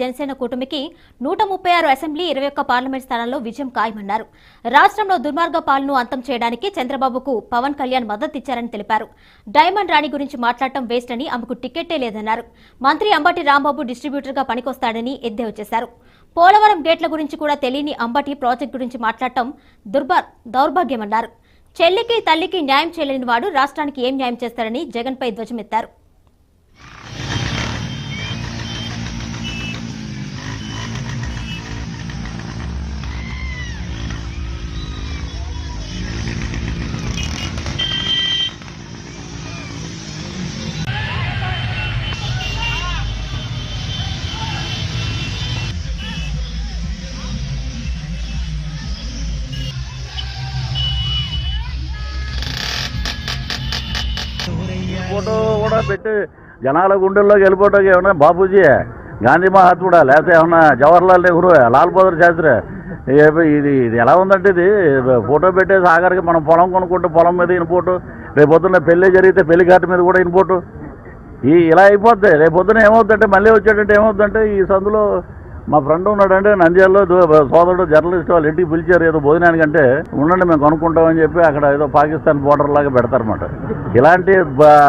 జనసేన కూటమికి 136 assembly 21 parliament స్థానాల్లో విజయం ఖాయమన్నారు. రాష్ట్రంలో దుర్మార్గ పాలనను అంతం చేయడానికి చంద్రబాబుకు పవన్ కళ్యాణ్ మద్దతిచ్చారని తెలిపారు. డైమండ్ రాణి గురించి మాట్లాడటం వేస్ట్ అని ఆమెకు టికెట్టే లేదన్నారు. మంత్రి అంబటి రాంబాబు డిస్ట్రిబ్యూటర్గా పనికొస్తాడని ఎద్దేవా చేశారు. పోలవరం గేట్ల గురించి కూడా తెలియని అంబటి ప్రాజెక్టు గురించి మాట్లాడటం దౌర్భాగ్యమన్నారు. చెల్లికి తల్లికి న్యాయం చేయలేని వాడు రాష్ట్రానికి ఏం న్యాయం చేస్తారని జగన్పై ధ్వజమెత్తారు. ఫోటో కూడా పెట్టి జనాల గుండెల్లోకి వెళ్ళిపోవటానికి ఏమన్నా బాపూజీ, గాంధీ మహాత్ముడా, లేకపోతే ఏమన్నా జవహర్లాల్ నెహ్రూ, లాల్ బహదూర్ శాస్త్రి? ఇది ఎలా ఉందంటే, ఇది ఫోటో పెట్టేసి ఆఖరికి మనం పొలం కొనుక్కుంటే పొలం మీద ఈయన ఫోటో, రేపొద్దున్న పెళ్ళి జరిగితే పెళ్లి ఘాటు మీద కూడా ఈయన ఫోటో. ఇలా అయిపోద్ది. రేపొద్దున ఏమవుతుందంటే, మళ్ళీ వచ్చేటంటే ఏమవుతుందంటే, ఈ సందులో మా ఫ్రెండ్ ఉన్నాడంటే నంద్యాలలో సోదరుడు జర్నలిస్ట్ వాళ్ళు ఇంటికి పిలిచారు ఏదో భోజనానికంటే, ఉండండి మేము కొనుక్కుంటామని చెప్పి అక్కడ ఏదో పాకిస్తాన్ బోర్డర్ లాగా పెడతారన్నమాట. ఇలాంటి